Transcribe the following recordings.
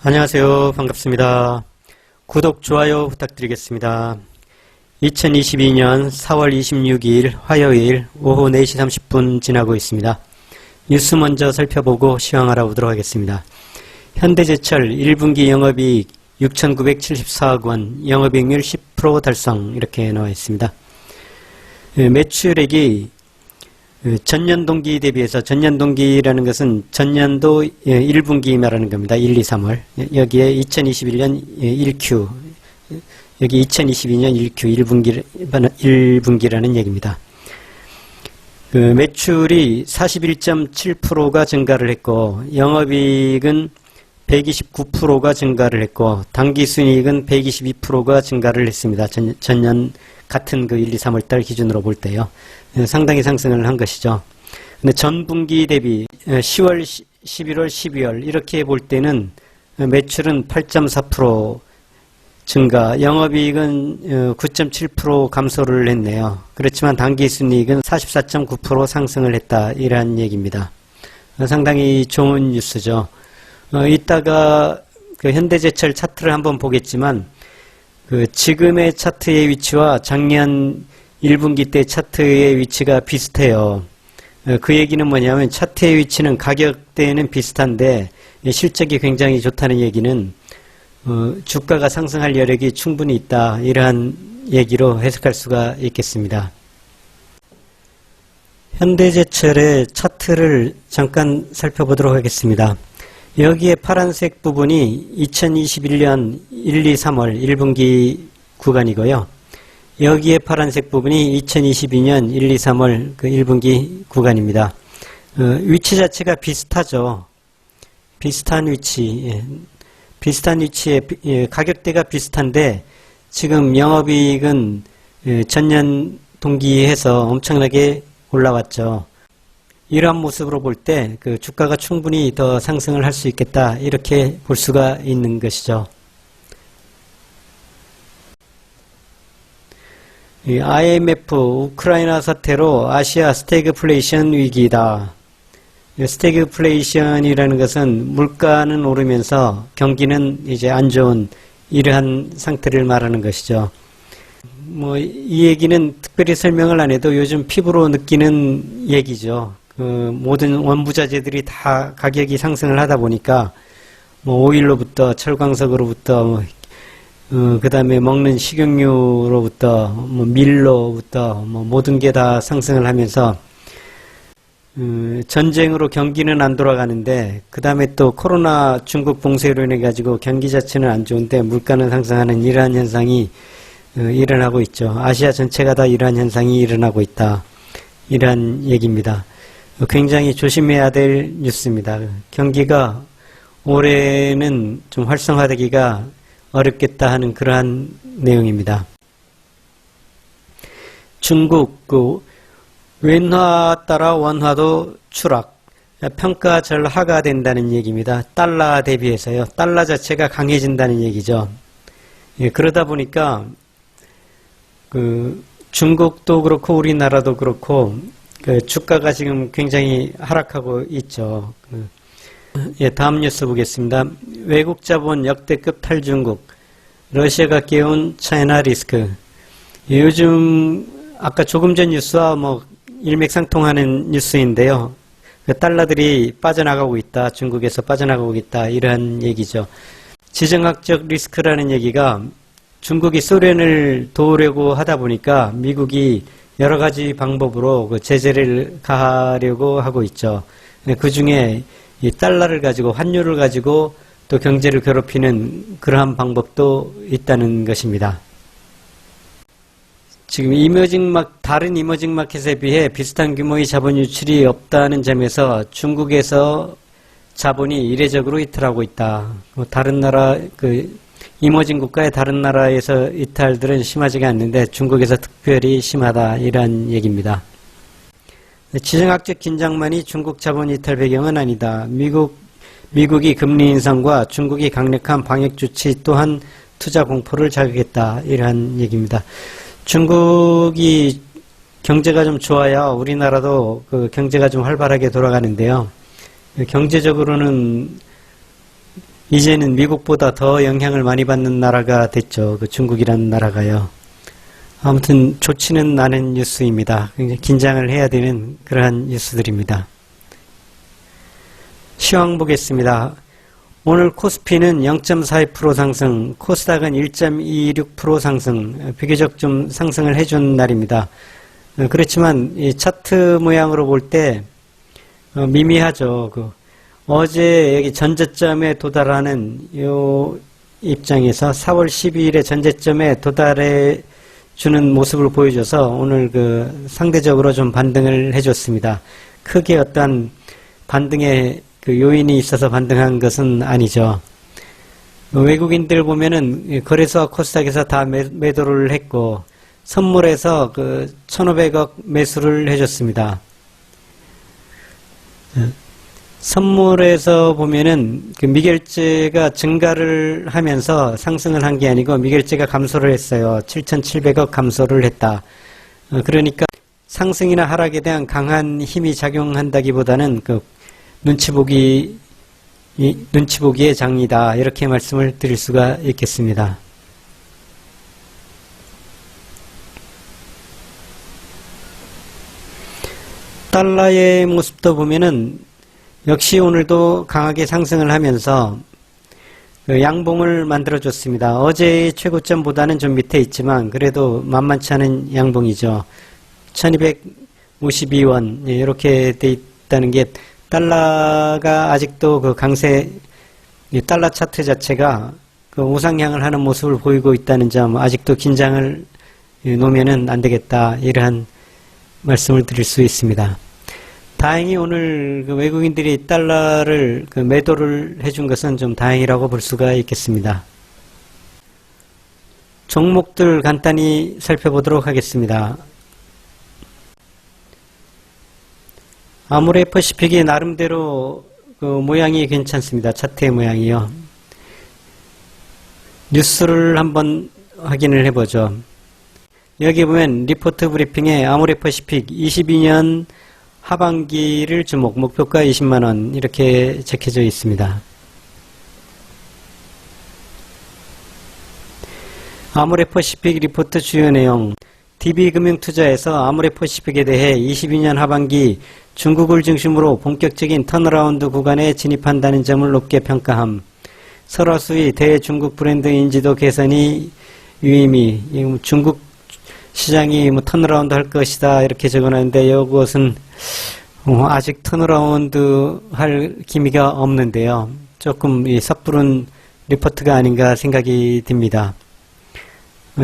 안녕하세요. 반갑습니다. 구독, 좋아요 부탁드리겠습니다. 2022년 4월 26일 화요일 오후 4시 30분 지나고 있습니다. 뉴스 먼저 살펴보고 시황 알아보도록 하겠습니다. 현대제철 1분기 영업이익 6,974억 원, 영업이익률 10% 달성 이렇게 나와 있습니다. 매출액이 전년 동기 대비해서, 전년 동기라는 것은 전년도 1분기 말하는 겁니다. 1, 2, 3월. 여기에 2021년 1Q, 여기 2022년 1Q 1분기라는 얘기입니다. 매출이 41.7%가 증가를 했고, 영업이익은 129%가 증가를 했고, 당기순이익은 122%가 증가를 했습니다. 전년 같은 1, 2, 3월 달 기준으로 볼 때요. 상당히 상승을 한 것이죠. 근데 전분기 대비 10월, 11월, 12월 이렇게 볼 때는 매출은 8.4% 증가, 영업이익은 9.7% 감소를 했네요. 그렇지만 당기순이익은 44.9% 상승을 했다, 이러한 얘기입니다. 상당히 좋은 뉴스죠. 이따가 현대제철 차트를 한번 보겠지만, 지금의 차트의 위치와 작년 1분기 때 차트의 위치가 비슷해요. 그 얘기는 뭐냐면, 차트의 위치는 가격대는 비슷한데 실적이 굉장히 좋다는 얘기는 주가가 상승할 여력이 충분히 있다, 이러한 얘기로 해석할 수가 있겠습니다. 현대제철의 차트를 잠깐 살펴보도록 하겠습니다. 여기에 파란색 부분이 2021년 1, 2, 3월 1분기 구간이고요. 여기에 파란색 부분이 2022년 1, 2, 3월 1분기 구간입니다. 위치 자체가 비슷하죠. 비슷한 위치, 비슷한 위치에 가격대가 비슷한데, 지금 영업이익은 전년 동기에서 엄청나게 올라왔죠. 이러한 모습으로 볼 때 주가가 충분히 더 상승을 할 수 있겠다, 이렇게 볼 수가 있는 것이죠. IMF 우크라이나 사태로 아시아 스태그플레이션 위기다. 스태그플레이션이라는 것은 물가는 오르면서 경기는 이제 안 좋은 이러한 상태를 말하는 것이죠. 이 얘기는 특별히 설명을 안 해도 요즘 피부로 느끼는 얘기죠. 모든 원부자재들이 다 가격이 상승을 하다 보니까 오일로부터 철광석으로부터 그 다음에 먹는 식용유로부터 밀로부터 모든 게 다 상승을 하면서 전쟁으로 경기는 안 돌아가는데, 그 다음에 또 코로나 중국 봉쇄로 인해 가지고 경기 자체는 안 좋은데 물가는 상승하는 이러한 현상이 일어나고 있죠. 아시아 전체가 다 이러한 현상이 일어나고 있다, 이러한 얘기입니다. 굉장히 조심해야 될 뉴스입니다. 경기가 올해는 좀 활성화되기가 어렵겠다 하는 그러한 내용입니다. 중국 웬화 따라 원화도 추락, 평가절하가 된다는 얘기입니다. 달러 대비해서요. 달러 자체가 강해진다는 얘기죠. 그러다 보니까 중국도 그렇고 우리나라도 그렇고 주가가 지금 굉장히 하락하고 있죠. 다음 뉴스 보겠습니다. 외국 자본 역대급 탈중국, 러시아가 깨운 차이나 리스크. 요즘 아까 조금 전 뉴스와 일맥상통하는 뉴스인데요. 달러들이 빠져나가고 있다, 중국에서 빠져나가고 있다, 이러한 얘기죠. 지정학적 리스크라는 얘기가, 중국이 소련을 도우려고 하다 보니까 미국이 여러 가지 방법으로 제재를 가하려고 하고 있죠. 그 중에 이 달러를 가지고, 환율을 가지고 또 경제를 괴롭히는 그러한 방법도 있다는 것입니다. 지금 다른 이머징 마켓에 비해 비슷한 규모의 자본 유출이 없다는 점에서 중국에서 자본이 이례적으로 이탈하고 있다. 다른 나라, 이머징 국가의 다른 나라에서 이탈들은 심하지가 않는데 중국에서 특별히 심하다, 이런 얘기입니다. 지정학적 긴장만이 중국 자본 이탈 배경은 아니다. 미국이 금리 인상과 중국이 강력한 방역 조치 또한 투자 공포를 자극했다, 이러한 얘기입니다. 중국이 경제가 좀 좋아야 우리나라도 경제가 좀 활발하게 돌아가는데요. 경제적으로는 이제는 미국보다 더 영향을 많이 받는 나라가 됐죠. 그 중국이라는 나라가요. 아무튼 좋지는 않은 뉴스입니다. 굉장히 긴장을 해야 되는 그러한 뉴스들입니다. 시황 보겠습니다. 오늘 코스피는 0.42% 상승, 코스닥은 1.26% 상승, 비교적 좀 상승을 해준 날입니다. 그렇지만 이 차트 모양으로 볼 때 미미하죠. 어제 여기 전저점에 도달하는 요 입장에서 4월 12일에 전저점에 도달해 주는 모습을 보여줘서 오늘 상대적으로 좀 반등을 해줬습니다. 크게 어떤 반등의 요인이 있어서 반등한 것은 아니죠. 외국인들 보면은 거래소와 코스닥에서 다 매도를 했고 선물에서 1,500억 매수를 해줬습니다. 선물에서 보면은 미결제가 증가를 하면서 상승을 한 게 아니고 미결제가 감소를 했어요. 7,700억 감소를 했다. 그러니까 상승이나 하락에 대한 강한 힘이 작용한다기보다는 눈치보기의 장이다. 이렇게 말씀을 드릴 수가 있겠습니다. 달러의 모습도 보면은 역시 오늘도 강하게 상승을 하면서 양봉을 만들어줬습니다. 어제의 최고점보다는 좀 밑에 있지만 그래도 만만치 않은 양봉이죠. 1252원 이렇게 돼 있다는 게 달러가 아직도 강세, 달러 차트 자체가 우상향을 하는 모습을 보이고 있다는 점, 아직도 긴장을 놓으면은 안 되겠다. 이러한 말씀을 드릴 수 있습니다. 다행히 오늘 외국인들이 달러를 매도를 해준 것은 좀 다행이라고 볼 수가 있겠습니다. 종목들 간단히 살펴보도록 하겠습니다. 아모레퍼시픽이 나름대로 모양이 괜찮습니다. 차트의 모양이요. 뉴스를 한번 확인을 해보죠. 여기 보면 리포트 브리핑에 아모레퍼시픽 22년 하반기를 주목, 목표가 20만원 이렇게 적혀져 있습니다. 아모레퍼시픽 리포트 주요 내용, DB금융투자에서 아모레퍼시픽에 대해 22년 하반기 중국을 중심으로 본격적인 턴어라운드 구간에 진입한다는 점을 높게 평가함. 설화수의 대중국 브랜드 인지도 개선이 유의미, 중국 시장이 턴어라운드 할 것이다 이렇게 적어놨는데 이것은 아직 턴어라운드 할 기미가 없는데요. 조금 섣부른 리포트가 아닌가 생각이 듭니다.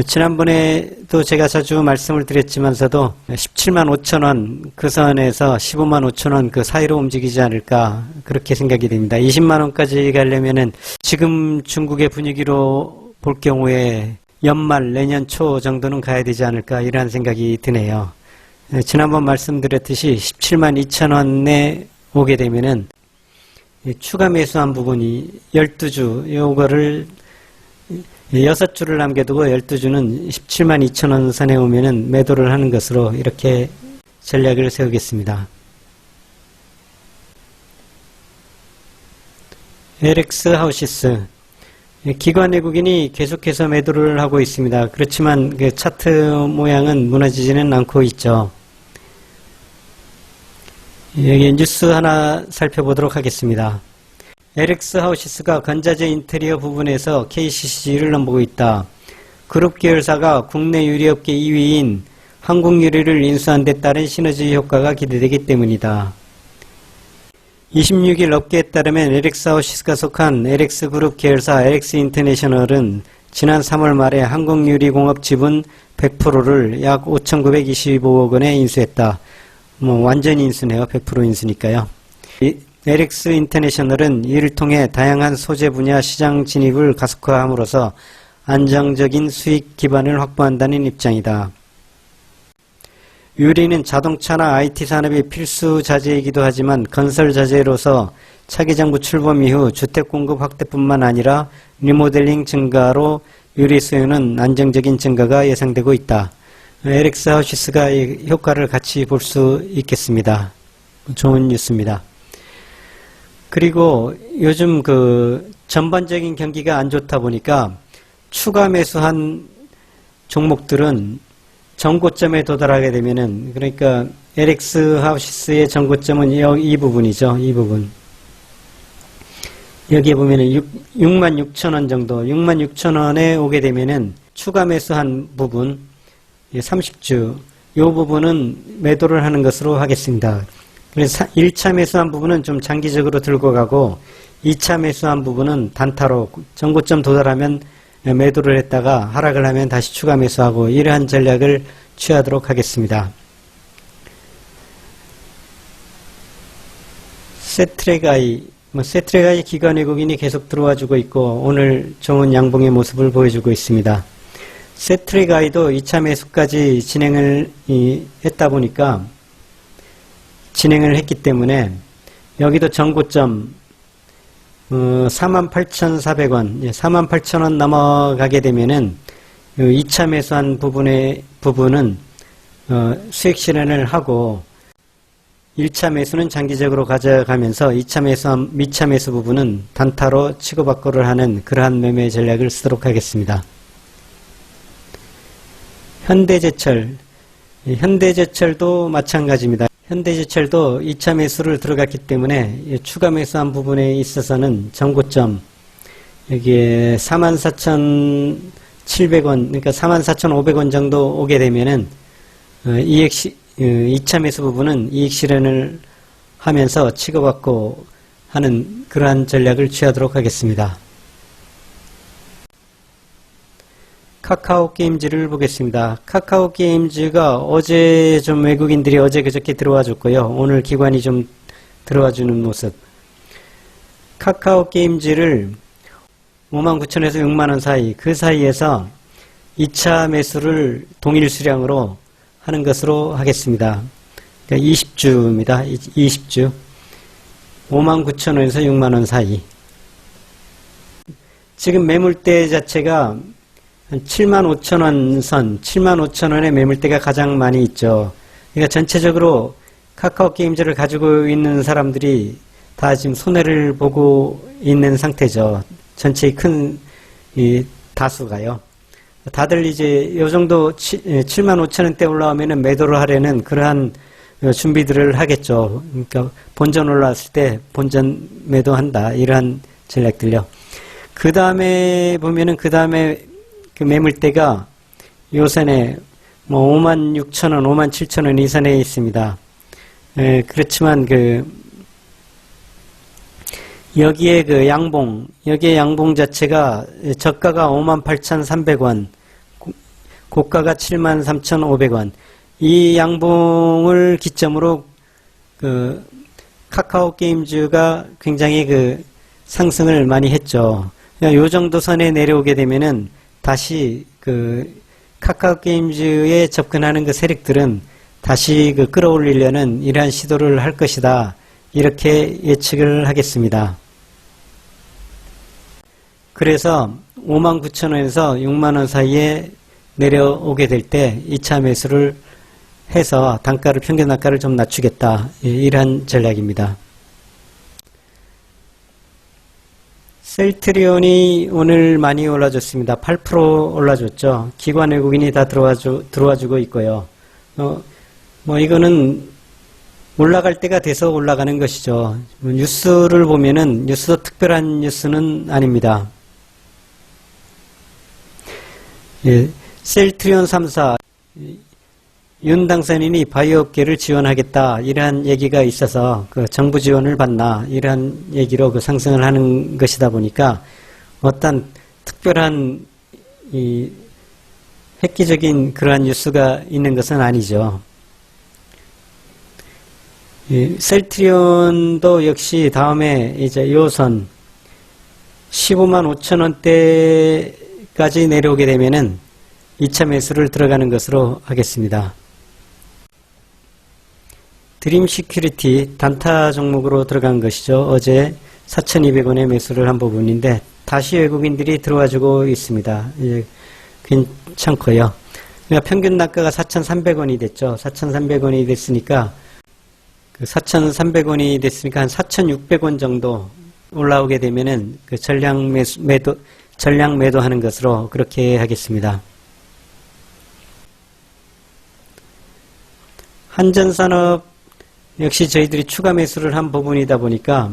지난번에도 제가 자주 말씀을 드렸지만서도 17만 5천원 그 선에서 15만 5천원 그 사이로 움직이지 않을까 그렇게 생각이 됩니다. 20만원까지 가려면은 지금 중국의 분위기로 볼 경우에 연말 내년 초 정도는 가야 되지 않을까 이런 생각이 드네요. 지난번 말씀드렸듯이 17만 2천원에 오게 되면은 추가 매수한 부분이 12주 요거를 6주를 남겨두고 12주는 17만 2천원 선에 오면은 매도를 하는 것으로 이렇게 전략을 세우겠습니다. LX 하우시스 기관 외국인이 계속해서 매도를 하고 있습니다. 그렇지만 그 차트 모양은 무너지지는 않고 있죠. 여기 뉴스 하나 살펴보도록 하겠습니다. LX 하우시스가 건자재 인테리어 부분에서 KCC를 넘보고 있다. 그룹 계열사가 국내 유리업계 2위인 한국유리를 인수한 데 따른 시너지 효과가 기대되기 때문이다. 26일 업계에 따르면 LX 하우시스가 속한 LX그룹 계열사 LX인터내셔널은 지난 3월 말에 한국유리공업 지분 100%를 약 5,925억 원에 인수했다. 완전 인수네요. 100% 인수니까요. LX인터내셔널은 이를 통해 다양한 소재 분야 시장 진입을 가속화함으로써 안정적인 수익 기반을 확보한다는 입장이다. 유리는 자동차나 IT 산업이 필수 자재이기도 하지만 건설 자재로서 차기 정부 출범 이후 주택 공급 확대뿐만 아니라 리모델링 증가로 유리 수요는 안정적인 증가가 예상되고 있다. LX 하우시스가 이 효과를 같이 볼 수 있겠습니다. 좋은 뉴스입니다. 그리고 요즘 전반적인 경기가 안 좋다 보니까 추가 매수한 종목들은 전고점에 도달하게 되면은, 그러니까 LX 하우시스의 전고점은 이 부분이죠. 이 부분. 여기에 보면은 66,000원 정도, 66,000원에 오게 되면은 추가 매수한 부분, 30주, 이 부분은 매도를 하는 것으로 하겠습니다. 그래서 1차 매수한 부분은 좀 장기적으로 들고 가고 2차 매수한 부분은 단타로 전고점 도달하면 매도를 했다가 하락을 하면 다시 추가 매수하고 이러한 전략을 취하도록 하겠습니다. 세트레가이, 세트레가이 기관 외국인이 계속 들어와 주고 있고 오늘 좋은 양봉의 모습을 보여주고 있습니다. 세트레가이도 2차 매수까지 진행을 했다 보니까 진행을 했기 때문에 여기도 전고점 48,400원, 48,000원 넘어가게 되면은 2차 매수한 부분은 수익 실현을 하고 1차 매수는 장기적으로 가져가면서 2차 매수 부분은 단타로 치고받고를 하는 그러한 매매 전략을 쓰도록 하겠습니다. 현대제철도 마찬가지입니다. 현대제철도 2차 매수를 들어갔기 때문에 추가 매수한 부분에 있어서는 전고점 여기에 44,700원, 그러니까 44,500원 정도 오게 되면은 2차 매수 부분은 이익 실현을 하면서 치고받고 하는 그러한 전략을 취하도록 하겠습니다. 카카오 게임즈를 보겠습니다. 카카오 게임즈가 어제 좀 외국인들이 어제 그저께 들어와 줬고요. 오늘 기관이 좀 들어와 주는 모습. 카카오 게임즈를 59,000원에서 6만원 사이, 그 사이에서 2차 매수를 동일 수량으로 하는 것으로 하겠습니다. 그러니까 20주입니다. 20주. 59,000원에서 6만원 사이. 지금 매물대 자체가 한 75,000원 선, 75,000원의 매물대가 가장 많이 있죠. 그러니까 전체적으로 카카오 게임즈를 가지고 있는 사람들이 다 지금 손해를 보고 있는 상태죠. 전체의 큰 다수가요. 다들 이제 요 정도 75,000원대 올라오면은 매도를 하려는 그러한 준비들을 하겠죠. 그러니까 본전 올라왔을 때 본전 매도한다. 이러한 전략들요. 그 다음에 보면은 그 매물대가 요 선에 56,000원, 57,000원 이 선에 있습니다. 그렇지만 여기에 양봉 자체가 저가가 58,300원, 고가가 73,500원. 이 양봉을 기점으로 카카오 게임즈가 굉장히 상승을 많이 했죠. 요 정도 선에 내려오게 되면은 다시 카카오 게임즈에 접근하는 세력들은 다시 끌어올리려는 이러한 시도를 할 것이다. 이렇게 예측을 하겠습니다. 그래서 59,000원에서 6만원 사이에 내려오게 될 때 2차 매수를 해서 평균 단가를 좀 낮추겠다. 이러한 전략입니다. 셀트리온이 오늘 많이 올라줬습니다. 8% 올라줬죠. 기관 외국인이 다 들어와주고 있고요. 이거는 올라갈 때가 돼서 올라가는 것이죠. 뉴스를 보면은 뉴스도 특별한 뉴스는 아닙니다. 셀트리온 3사 윤 당선인이 바이오 업계를 지원하겠다 이러한 얘기가 있어서 정부 지원을 받나 이러한 얘기로 상승을 하는 것이다 보니까 어떤 특별한 획기적인 그러한 뉴스가 있는 것은 아니죠. 셀트리온도 역시 다음에 이제 요선 155,000원대까지 내려오게 되면은 2차 매수를 들어가는 것으로 하겠습니다. 드림 시큐리티 단타 종목으로 들어간 것이죠. 어제 4,200원에 매수를 한 부분인데 다시 외국인들이 들어와주고 있습니다. 이제 괜찮고요. 그러니까 평균 단가가 4,300원이 됐죠. 4,300원이 됐으니까 한 4,600원 정도 올라오게 되면은 그 전량 매도하는 것으로 그렇게 하겠습니다. 한전산업 역시 저희들이 추가 매수를 한 부분이다 보니까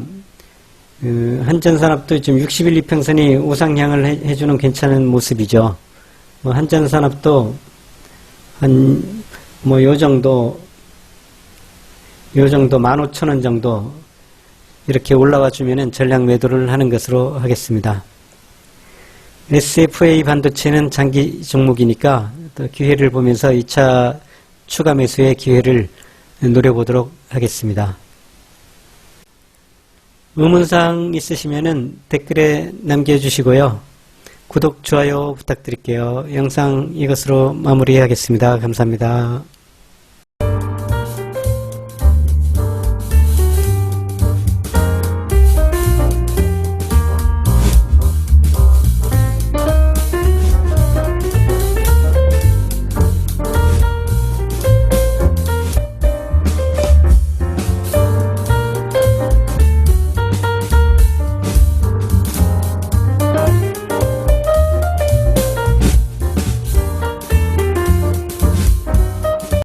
한전산업도 지금 60일 이평선이 우상향을 해주는 괜찮은 모습이죠. 한전산업도 요 정도 15,000원 정도 이렇게 올라와 주면은 전량 매도를 하는 것으로 하겠습니다. SFA 반도체는 장기 종목이니까 또 기회를 보면서 2차 추가 매수의 기회를 노려보도록 하겠습니다. 의문사항 있으시면은 댓글에 남겨주시고요. 구독, 좋아요 부탁드릴게요. 영상 이것으로 마무리하겠습니다. 감사합니다.